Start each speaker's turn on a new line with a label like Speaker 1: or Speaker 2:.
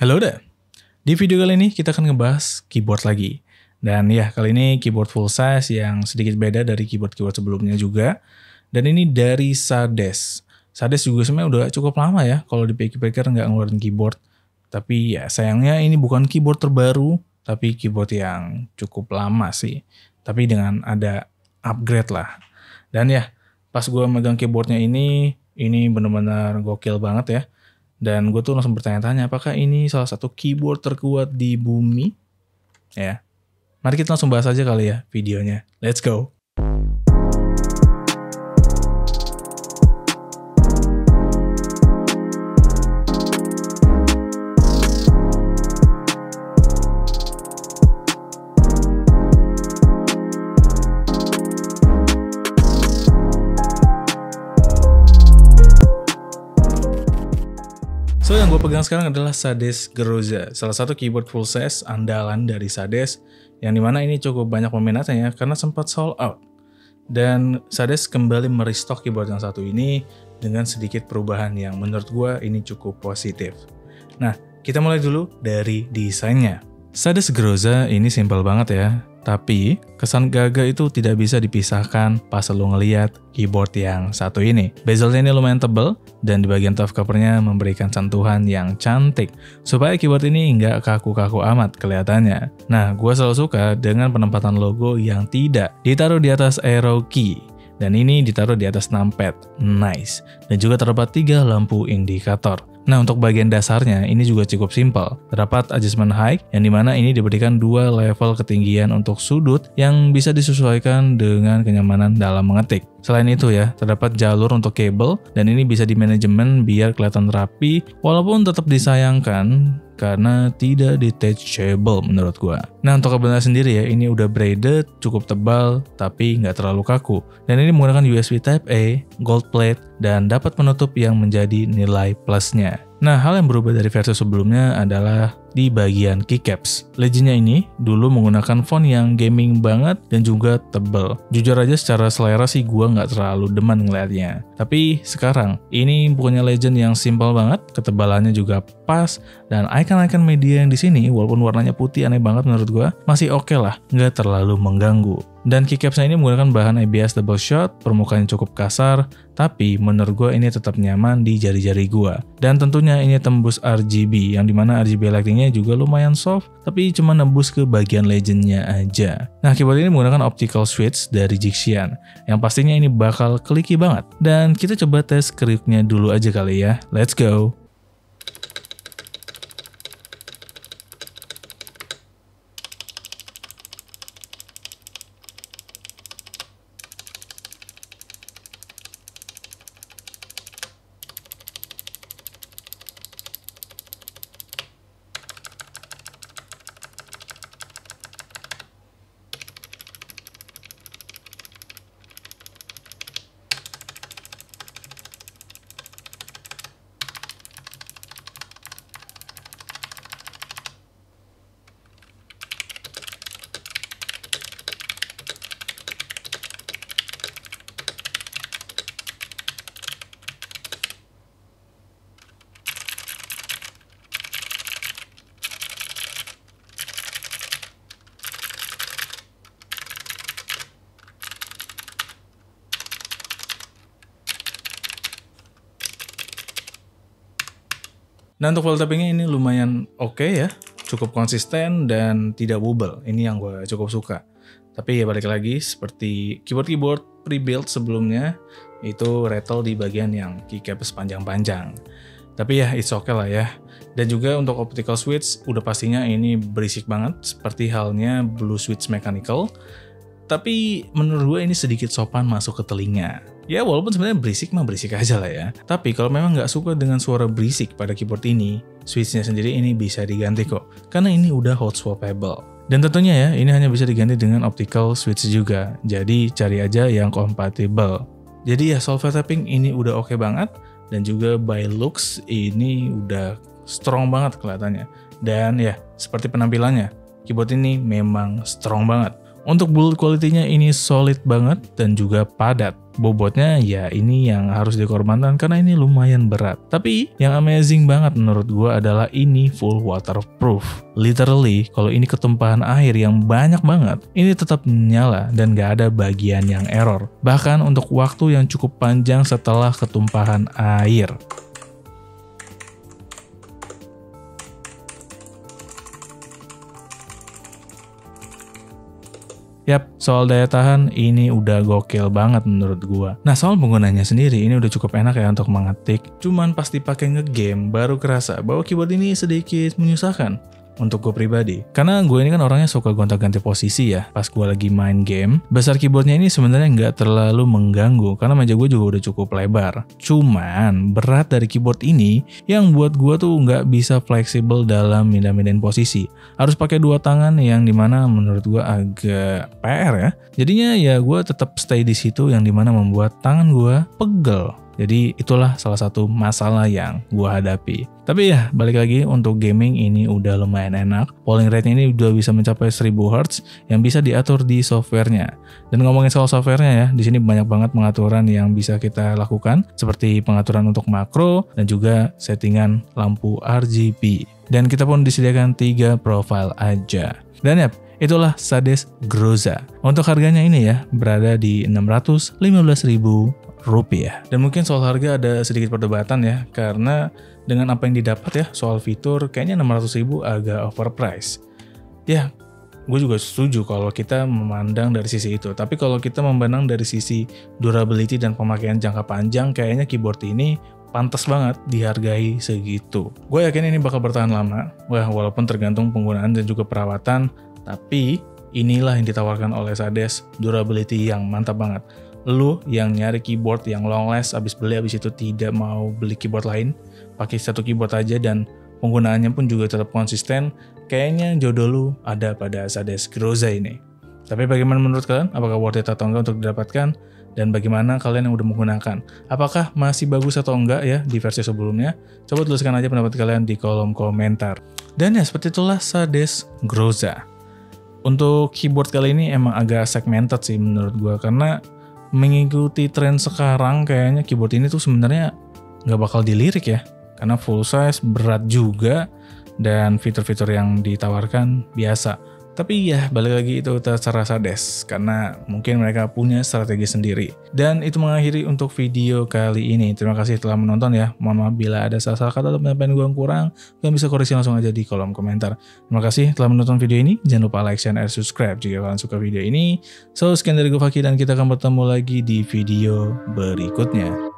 Speaker 1: Halo there. Di video kali ini kita akan ngebahas keyboard lagi. Dan ya, kali ini keyboard full size yang sedikit beda dari keyboard-keyboard sebelumnya juga. Dan ini dari Sades. Sades juga sebenarnya udah cukup lama ya kalau dipikir-pikir nggak ngeluarin keyboard. Tapi ya sayangnya ini bukan keyboard terbaru, tapi keyboard yang cukup lama sih. Tapi dengan ada upgrade lah. Dan ya, pas gue megang keyboardnya ini bener-bener gokil banget ya. Dan gue tuh langsung bertanya-tanya, apakah ini salah satu keyboard terkuat di bumi? Ya, mari kita langsung bahas aja kali ya videonya. Let's go! So, yang gue pegang sekarang adalah Sades Groza, salah satu keyboard full size andalan dari Sades, yang dimana ini cukup banyak peminatnya ya, karena sempat sold out. Dan Sades kembali merestock keyboard yang satu ini dengan sedikit perubahan yang menurut gue ini cukup positif. Nah, kita mulai dulu dari desainnya. Sades Groza ini simpel banget ya, tapi kesan gagah itu tidak bisa dipisahkan pas lo ngeliat keyboard yang satu ini. Bezelnya ini lumayan tebal dan di bagian top covernya memberikan sentuhan yang cantik supaya keyboard ini nggak kaku-kaku amat kelihatannya. Nah, gue selalu suka dengan penempatan logo yang tidak ditaruh di atas arrow key dan ini ditaruh di atas numpad. Nice. Dan juga terdapat 3 lampu indikator. Nah, untuk bagian dasarnya ini juga cukup simpel. Terdapat adjustment height yang dimana ini diberikan 2 level ketinggian untuk sudut yang bisa disesuaikan dengan kenyamanan dalam mengetik. Selain itu ya, terdapat jalur untuk kabel dan ini bisa dimanajemen biar kelihatan rapi walaupun tetap disayangkan karena tidak detachable menurut gua. Nah, untuk kabelnya sendiri ya, ini udah braided, cukup tebal tapi nggak terlalu kaku. Dan ini menggunakan USB Type-A, gold plate, dan dapat penutup yang menjadi nilai plusnya. Nah, hal yang berubah dari versi sebelumnya adalah di bagian keycaps. Legendnya ini dulu menggunakan font yang gaming banget dan juga tebal. Jujur aja secara selera sih gua nggak terlalu demen ngeliatnya. Tapi sekarang ini punya Legend yang simpel banget, ketebalannya juga pas, dan icon-icon media yang di sini walaupun warnanya putih aneh banget menurut gua masih oke lah, nggak terlalu mengganggu. Dan keycapsnya ini menggunakan bahan ABS double shot, permukaannya cukup kasar, tapi menurut gue ini tetap nyaman di jari-jari gue. Dan tentunya ini tembus RGB, yang dimana RGB lightingnya juga lumayan soft, tapi cuma nembus ke bagian legendnya aja. Nah, keyboard ini menggunakan optical switch dari Jixian, yang pastinya ini bakal clicky banget. Dan kita coba tes kriuknya dulu aja kali ya, let's go! Nah, untuk volt tappingnya ini lumayan oke ya, cukup konsisten dan tidak wobble. Ini yang gue cukup suka. Tapi ya balik lagi, seperti keyboard pre-built sebelumnya, itu rattle di bagian yang keycap panjang-panjang. Tapi ya it's okay lah ya. Dan juga untuk optical switch, udah pastinya ini berisik banget, seperti halnya Blue Switch Mechanical. Tapi menurut gue ini sedikit sopan masuk ke telinga. Ya walaupun sebenarnya berisik mah berisik aja lah ya. Tapi kalau memang nggak suka dengan suara berisik pada keyboard ini, switchnya sendiri ini bisa diganti kok. Karena ini udah hot swappable. Dan tentunya ya, ini hanya bisa diganti dengan optical switch juga. Jadi cari aja yang kompatibel. Jadi ya solver tapping ini udah oke banget. Dan juga by looks ini udah strong banget kelihatannya. Dan ya seperti penampilannya, keyboard ini memang strong banget. Untuk build quality-nya ini solid banget dan juga padat. Bobotnya ya ini yang harus dikorbankan karena ini lumayan berat. Tapi yang amazing banget menurut gua adalah ini full waterproof. Literally, kalau ini ketumpahan air yang banyak banget, ini tetap nyala dan gak ada bagian yang error. Bahkan untuk waktu yang cukup panjang setelah ketumpahan air. Yap, soal daya tahan ini udah gokil banget menurut gua. Nah, soal penggunanya sendiri ini udah cukup enak ya untuk mengetik. Cuman pas dipakai ngegame baru kerasa bahwa keyboard ini sedikit menyusahkan untuk gue pribadi. Karena gue ini kan orangnya suka gonta-ganti posisi ya pas gue lagi main game. Besar keyboardnya ini sebenarnya nggak terlalu mengganggu karena meja gue juga udah cukup lebar. Cuman berat dari keyboard ini yang buat gue tuh nggak bisa fleksibel dalam pindah-pindahin posisi. Harus pakai dua tangan yang dimana menurut gue agak PR ya. Jadinya ya gue tetap stay di situ yang dimana membuat tangan gue pegel. Jadi itulah salah satu masalah yang gue hadapi. Tapi ya balik lagi untuk gaming ini udah lumayan enak. Polling rate-nya ini udah bisa mencapai 1000 Hz yang bisa diatur di softwarenya. Dan ngomongin soal softwarenya ya, di sini banyak banget pengaturan yang bisa kita lakukan seperti pengaturan untuk makro dan juga settingan lampu RGB. Dan kita pun disediakan 3 profile aja. Dan ya, itulah Sades Groza. Untuk harganya ini ya berada di Rp615.000. Dan mungkin soal harga ada sedikit perdebatan ya, karena dengan apa yang didapat ya soal fitur kayaknya 600.000 agak overpriced. Ya, gue juga setuju kalau kita memandang dari sisi itu. Tapi kalau kita memandang dari sisi durability dan pemakaian jangka panjang, kayaknya keyboard ini pantas banget dihargai segitu. Gue yakin ini bakal bertahan lama. Wah, walaupun tergantung penggunaan dan juga perawatan, tapi inilah yang ditawarkan oleh Sades, durability yang mantap banget. Lu yang nyari keyboard yang long last abis itu tidak mau beli keyboard lain, pakai satu keyboard aja dan penggunaannya pun juga tetap konsisten, kayaknya jodoh lu ada pada Sades Groza ini. Tapi bagaimana menurut kalian? Apakah worth it atau enggak untuk didapatkan? Dan bagaimana kalian yang udah menggunakan? Apakah masih bagus atau enggak ya di versi sebelumnya? Coba tuliskan aja pendapat kalian di kolom komentar. Dan ya seperti itulah Sades Groza. Untuk keyboard kali ini emang agak segmented sih menurut gua, karena mengikuti tren sekarang kayaknya keyboard ini tuh sebenarnya nggak bakal dilirik ya, karena full size, berat juga, dan fitur-fitur yang ditawarkan biasa. Tapi ya balik lagi itu terserah Sades, karena mungkin mereka punya strategi sendiri. Dan itu mengakhiri untuk video kali ini. Terima kasih telah menonton ya. Mohon maaf bila ada salah-salah kata atau penyampaian gue yang kurang, kalian bisa koreksi langsung aja di kolom komentar. Terima kasih telah menonton video ini. Jangan lupa like, share, dan subscribe jika kalian suka video ini. So, sekian dari gue Fakih dan kita akan bertemu lagi di video berikutnya.